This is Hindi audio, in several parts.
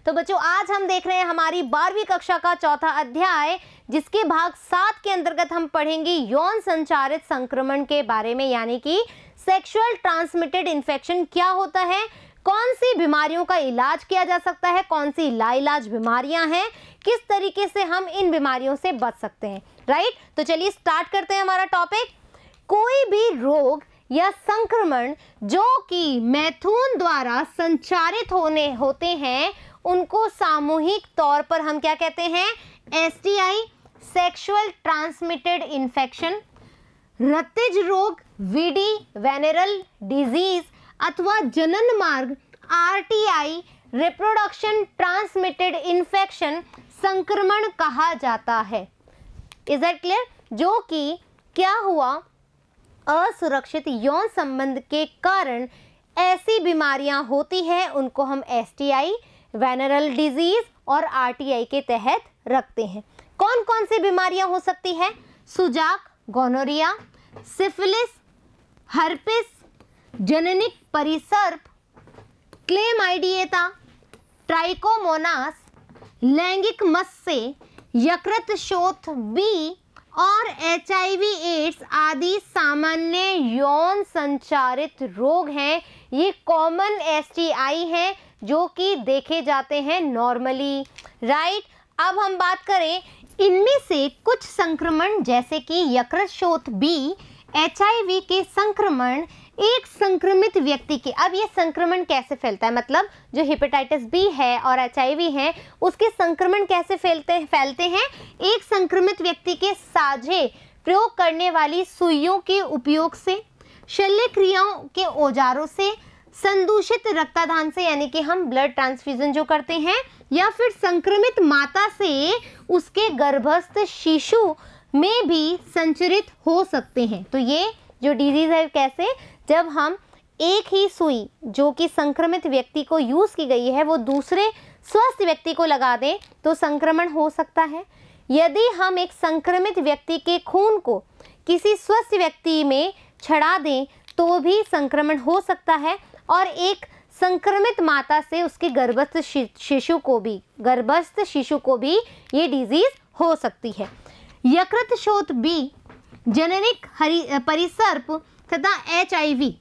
तो बच्चों आज हम देख रहे हैं हमारी 12वीं कक्षा का चौथा अध्याय, जिसके भाग 7 के अंतर्गत हम पढ़ेंगे यौन संचारित संक्रमण के बारे में, यानी कि सेक्सुअल ट्रांसमिटेड इन्फेक्शन क्या होता है, कौन सी बीमारियों का इलाज किया जा सकता है, कौन सी लाइलाज बीमारियां हैं, किस तरीके से हम इन बीमारियों से बच सकते हैं। राइट, तो चलिए स्टार्ट करते हैं हमारा टॉपिक। कोई भी रोग या संक्रमण जो कि मैथुन द्वारा संचारित होते हैं उनको सामूहिक तौर पर हम क्या कहते हैं, एसटीआई, सेक्सुअल ट्रांसमिटेड इन्फेक्शन, रतिज रोग, वीडी, वेनेरल डिजीज अथवा जनन मार्ग, आरटीआई, रिप्रोडक्शन ट्रांसमिटेड इन्फेक्शन संक्रमण कहा जाता है। Is that clear? जो कि क्या हुआ, असुरक्षित यौन संबंध के कारण ऐसी बीमारियां होती हैं उनको हम एसटीआई, वेनेरल डिजीज और आरटीआई के तहत रखते हैं। कौन कौन सी बीमारियां हो सकती है? सुजाक, गोनोरिया, सिफिलिस, हर्पिस, जननिक परिसर्प, क्लेमाइडिएटा, ट्राइकोमोनास, लैंगिक मस्से, यकृत शोथ बी और एचआईवी एड्स आदि सामान्य यौन संचारित रोग हैं। ये कॉमन एसटीआई हैं जो कि देखे जाते हैं नॉर्मली। राइट, अब हम बात करें इनमें से कुछ संक्रमण जैसे कि यकृत शोथ बी, एचआईवी के संक्रमण एक संक्रमित व्यक्ति के, अब ये संक्रमण कैसे फैलता है, मतलब जो हेपेटाइटिस बी है और एचआईवी है उसके संक्रमण कैसे फैलते हैं, एक संक्रमित व्यक्ति के साझे प्रयोग करने वाली सुइयों के उपयोग से, शल्य क्रियाओं के औजारों से, संदूषित रक्तदान से यानी कि हम ब्लड ट्रांसफ्यूजन जो करते हैं, या फिर संक्रमित माता से उसके गर्भस्थ शिशु में भी संचरित हो सकते हैं। तो ये जो डिजीज है कैसे, जब हम एक ही सुई जो कि संक्रमित व्यक्ति को यूज की गई है वो दूसरे स्वस्थ व्यक्ति को लगा दें तो संक्रमण हो सकता है। यदि हम एक संक्रमित व्यक्ति के खून को किसी स्वस्थ व्यक्ति में चढ़ा दें तो भी संक्रमण हो सकता है, और एक संक्रमित माता से उसके गर्भस्थ शिशु को भी ये डिजीज हो सकती है। यकृत शोथ बी, जननिक परिसर्प तथा एचआईवी,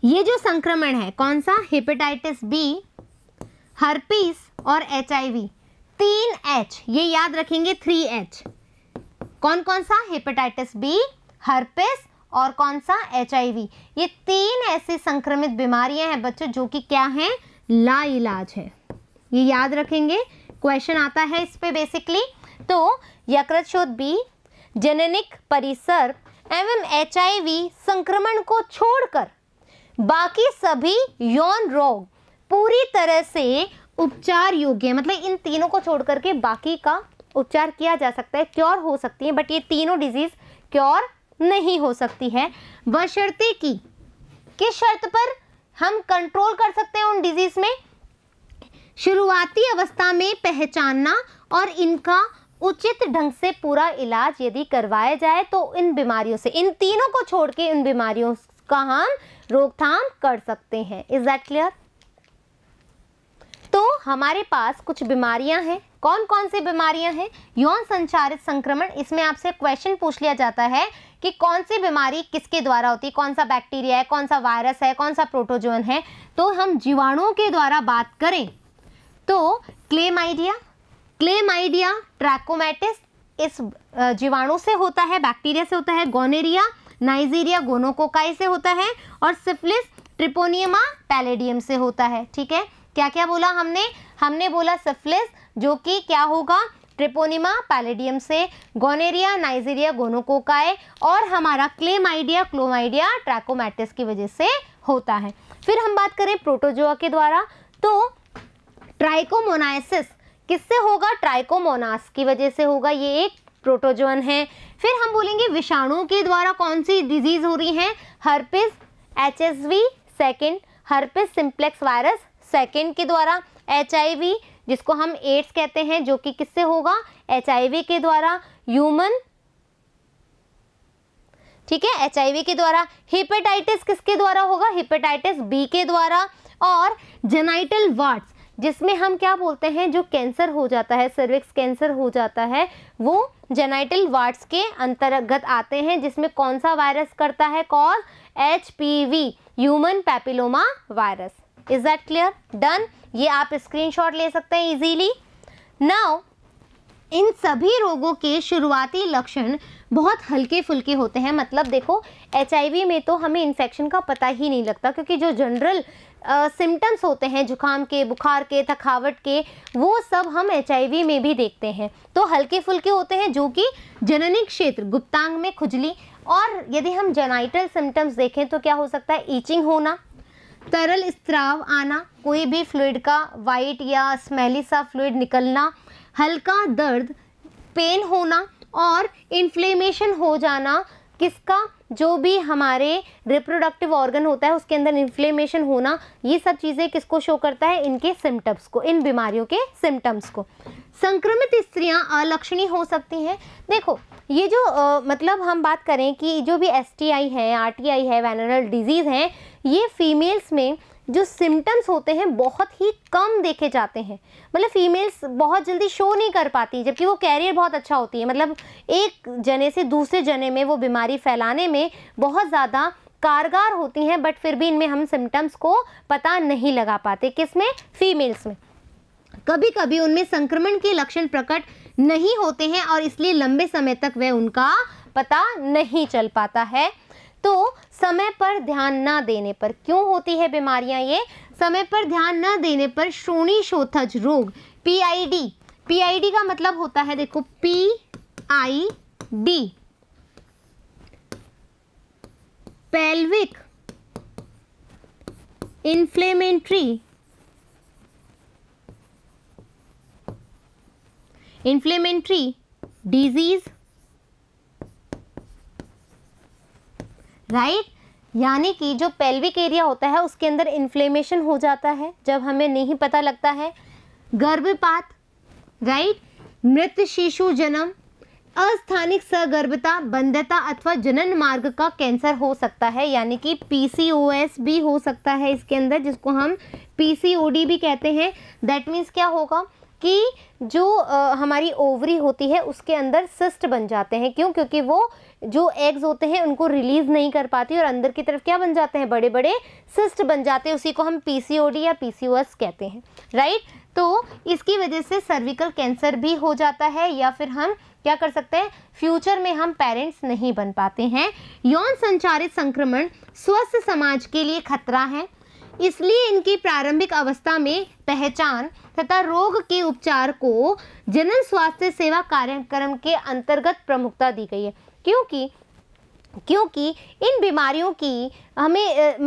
ये जो संक्रमण है कौन सा, हेपेटाइटिस बी, हर्पीस और एचआईवी, 3H ये याद रखेंगे, 3H कौन कौन सा, हेपेटाइटिस बी, हर्पिस और कौन सा, एचआईवी। ये 3 ऐसी संक्रमित बीमारियां हैं बच्चों जो कि क्या हैं, लाइलाज है। ये याद रखेंगे, क्वेश्चन आता है इस पे बेसिकली। तो यकृत शोथ बी, जननिक परिसर्प एवं एचआईवी संक्रमण को छोड़कर बाकी सभी यौन रोग पूरी तरह से उपचार योग्य है, मतलब इन तीनों को छोड़कर के बाकी का उपचार किया जा सकता है, क्योर हो सकती है, बट ये तीनों डिजीज क्योर नहीं हो सकती है, बशर्ते कि किस शर्त पर हम कंट्रोल कर सकते हैं उन डिजीज में, शुरुआती अवस्था में पहचानना और इनका उचित ढंग से पूरा इलाज यदि करवाया जाए तो इन बीमारियों से, इन तीनों को छोड़ के इन बीमारियों का हम रोकथाम कर सकते हैं। Is that clear? तो हमारे पास कुछ बीमारियां हैं। कौन कौन सी बीमारियां हैं? यौन संचारित संक्रमण, इसमें आपसे क्वेश्चन पूछ लिया जाता है कि कौन सी बीमारी किसके द्वारा होती है, कौन सा बैक्टीरिया है, कौन सा वायरस है, कौन सा प्रोटोजोन है। तो हम जीवाणुओं के द्वारा बात करें तो क्लेमाइडिया ट्रैकोमैटिस इस जीवाणु से होता है, बैक्टीरिया से होता है, गोनेरिया नाइजीरिया गोनोकोकाई से होता है, और सिफिलिस ट्रिपोनियमा पैलेडियम से होता है। ठीक है, क्या क्या बोला हमने बोला सिफिलिस जो कि क्या होगा, ट्रिपोनिमा पैलेडियम से, गोनेरिया नाइजीरिया गोनोकोकाई, और हमारा क्लेमाइडिया ट्रैकोमैटिस की वजह से होता है। फिर हम बात करें प्रोटोजोआ के द्वारा तो ट्राइकोमोनासिस किससे होगा, ट्राइकोमोनास की वजह से होगा, ये एक प्रोटोजोन है। फिर हम बोलेंगे विषाणुओं के द्वारा कौन सी डिजीज हो रही है, herpes HSV second, herpes simplex virus second के द्वारा, एचआईवी जिसको हम एड्स कहते हैं जो कि किससे होगा, एचआईवी के द्वारा, ह्यूमन, ठीक है, एचआईवी के द्वारा। हेपेटाइटिस किसके द्वारा होगा, हेपेटाइटिस बी के द्वारा। और जेनाइटल वार्ड्स जिसमें हम क्या बोलते हैं, जो कैंसर हो जाता है, सर्विक्स कैंसर हो जाता है, वो जेनाइटल वार्ड्स के अंतर्गत आते हैं, जिसमें कौन सा वायरस करता है cause, HPV, human papilloma virus. Is that clear? Done. ये आप स्क्रीनशॉट ले सकते हैं इजीली। नाउ इन सभी रोगों के शुरुआती लक्षण बहुत हल्के फुल्के होते हैं। मतलब देखो, HIV में तो हमें इन्फेक्शन का पता ही नहीं लगता, क्योंकि जो जनरल सिम्टम्स होते हैं जुकाम के, बुखार के, थकावट के, वो सब हम HIV में भी देखते हैं। तो हल्के फुल्के होते हैं, जो कि जननी क्षेत्र, गुप्तांग में खुजली, और यदि हम जेनाइटल सिम्टम्स देखें तो क्या हो सकता है, ईचिंग होना, तरल स्त्राव आना, कोई भी फ्लूइड का वाइट या स्मेली सा फ्लूइड निकलना, हल्का दर्द, पेन होना, और इन्फ्लेमेशन हो जाना। किसका, जो भी हमारे रिप्रोडक्टिव ऑर्गन होता है उसके अंदर इन्फ्लेमेशन होना, ये सब चीज़ें किसको शो करता है, इनके सिम्टम्स को, इन बीमारियों के सिम्टम्स को। संक्रमित स्त्रियां अलक्षणी हो सकती हैं। देखो, ये जो मतलब हम बात करें कि जो भी STI है, RTI है, वेनरल डिजीज़ हैं, ये फीमेल्स में जो सिम्टम्स होते हैं बहुत ही कम देखे जाते हैं। मतलब फीमेल्स बहुत जल्दी शो नहीं कर पाती, जबकि वो कैरियर बहुत अच्छा होती है। मतलब एक जने से दूसरे जने में वो बीमारी फैलाने में बहुत ज़्यादा कारगर होती हैं, बट फिर भी इनमें हम सिम्टम्स को पता नहीं लगा पाते। किसमें, फीमेल्स में। कभी कभी उनमें संक्रमण के लक्षण प्रकट नहीं होते हैं और इसलिए लंबे समय तक वह उनका पता नहीं चल पाता है। तो समय पर ध्यान ना देने पर क्यों होती है बीमारियां ये, समय पर ध्यान ना देने पर श्रोणीशोथज रोग, PID का मतलब होता है, देखो PID, pelvic inflammatory disease, right. यानी कि जो पेल्विक एरिया होता है उसके अंदर इन्फ्लेमेशन हो जाता है जब हमें नहीं पता लगता है। गर्भपात, राइट। मृत शिशु जन्म, अस्थानिक सगर्भता, बंध्यता अथवा जनन मार्ग का कैंसर हो सकता है, यानी कि PCOS भी हो सकता है इसके अंदर, जिसको हम PCOD भी कहते हैं। दैट मीन्स क्या होगा कि जो हमारी ओवरी होती है उसके अंदर सिस्ट बन जाते हैं। क्यों? क्योंकि वो जो एग्स होते हैं उनको रिलीज नहीं कर पाती और अंदर की तरफ क्या बन जाते हैं, बड़े बड़े सिस्ट बन जाते हैं। उसी को हम PCOD या PCOS कहते हैं, राइट। तो इसकी वजह से सर्विकल कैंसर भी हो जाता है, या फिर हम क्या कर सकते हैं, फ्यूचर में हम पेरेंट्स नहीं बन पाते हैं। यौन संचारित संक्रमण स्वस्थ समाज के लिए खतरा है, इसलिए इनकी प्रारंभिक अवस्था में पहचान तथा रोग के उपचार को जनन स्वास्थ्य सेवा कार्यक्रम के अंतर्गत प्रमुखता दी गई है। क्योंकि इन बीमारियों की हमें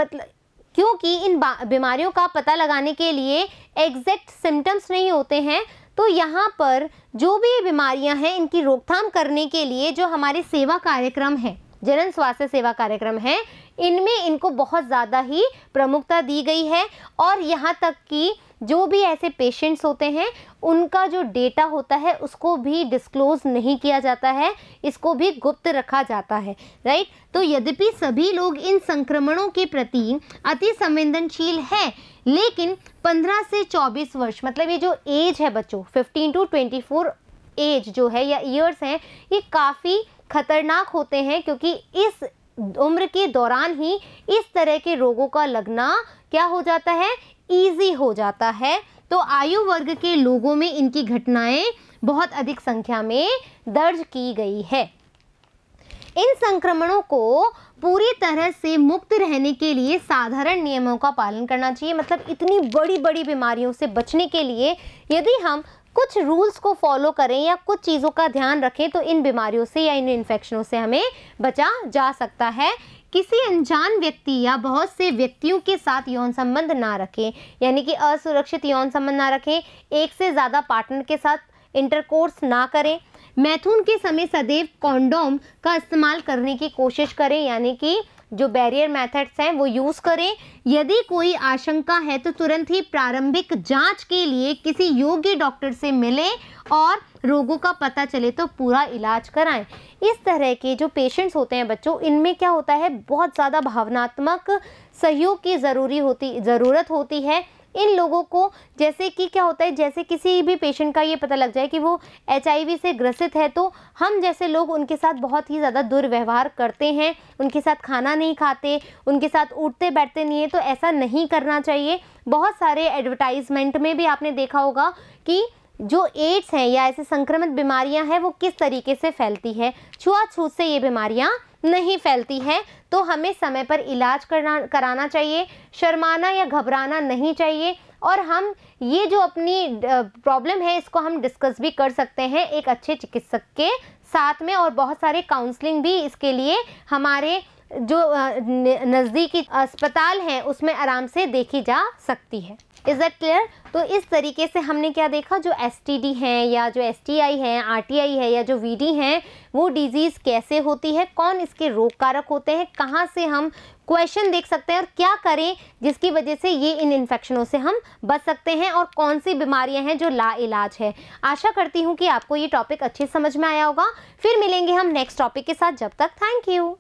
क्योंकि इन बीमारियों का पता लगाने के लिए एग्जैक्ट सिम्टम्स नहीं होते हैं, तो यहाँ पर जो भी बीमारियाँ हैं इनकी रोकथाम करने के लिए जो हमारे सेवा कार्यक्रम है, जनन स्वास्थ्य सेवा कार्यक्रम है, इनमें इनको बहुत ज़्यादा ही प्रमुखता दी गई है। और यहाँ तक कि जो भी ऐसे पेशेंट्स होते हैं उनका जो डेटा होता है उसको भी डिस्क्लोज नहीं किया जाता है, इसको भी गुप्त रखा जाता है, राइट। तो यद्यपि सभी लोग इन संक्रमणों के प्रति अति संवेदनशील है, लेकिन 15 से 24 वर्ष, मतलब ये जो एज है बच्चों, 15 to 24 एज जो है या ईयर्स हैं, ये काफ़ी खतरनाक होते हैं, क्योंकि इस उम्र के दौरान ही इस तरह के रोगों का लगना क्या हो जाता है, ईजी हो जाता है। तो आयु वर्ग के लोगों में इनकी घटनाएं बहुत अधिक संख्या में दर्ज की गई है। इन संक्रमणों को पूरी तरह से मुक्त रहने के लिए साधारण नियमों का पालन करना चाहिए। मतलब इतनी बड़ी बड़ी बीमारियों से बचने के लिए यदि हम कुछ रूल्स को फॉलो करें या कुछ चीज़ों का ध्यान रखें तो इन बीमारियों से या इन इन्फेक्शनों से हमें बचा जा सकता है। किसी अनजान व्यक्ति या बहुत से व्यक्तियों के साथ यौन संबंध ना रखें, यानी कि असुरक्षित यौन संबंध ना रखें। एक से ज़्यादा पार्टनर के साथ इंटरकोर्स ना करें। मैथुन के समय सदैव कॉन्डोम का इस्तेमाल करने की कोशिश करें, यानी कि जो बैरियर मेथड्स हैं वो यूज़ करें। यदि कोई आशंका है तो तुरंत ही प्रारंभिक जांच के लिए किसी योग्य डॉक्टर से मिलें और रोगों का पता चले तो पूरा इलाज कराएं। इस तरह के जो पेशेंट्स होते हैं बच्चों, इनमें क्या होता है, बहुत ज़्यादा भावनात्मक सहयोग की ज़रूरत होती है। इन लोगों को जैसे कि क्या होता है, जैसे किसी भी पेशेंट का ये पता लग जाए कि वो HIV से ग्रसित है, तो हम जैसे लोग उनके साथ बहुत ही ज़्यादा दुर्व्यवहार करते हैं, उनके साथ खाना नहीं खाते, उनके साथ उठते बैठते नहीं है। तो ऐसा नहीं करना चाहिए। बहुत सारे एडवर्टाइजमेंट में भी आपने देखा होगा कि जो एड्स हैं या ऐसे संक्रमित बीमारियां हैं वो किस तरीके से फैलती है। छुआछूत से ये बीमारियां नहीं फैलती हैं। तो हमें समय पर इलाज कराना चाहिए, शर्माना या घबराना नहीं चाहिए। और हम ये जो अपनी प्रॉब्लम है इसको हम डिस्कस भी कर सकते हैं एक अच्छे चिकित्सक के साथ में, और बहुत सारे काउंसलिंग भी इसके लिए हमारे जो नज़दीकी अस्पताल हैं उसमें आराम से देखी जा सकती है। Is that clear? तो इस तरीके से हमने क्या देखा, जो STD हैं या जो STI है, RTI है या जो VD हैं, वो डिजीज़ कैसे होती है, कौन इसके रोग कारक होते हैं, कहाँ से हम क्वेश्चन देख सकते हैं और क्या करें जिसकी वजह से ये इन इन्फेक्शनों से हम बच सकते हैं, और कौन सी बीमारियां हैं जो लाइलाज है। आशा करती हूँ कि आपको ये टॉपिक अच्छे समझ में आया होगा। फिर मिलेंगे हम नेक्स्ट टॉपिक के साथ। जब तक थैंक यू।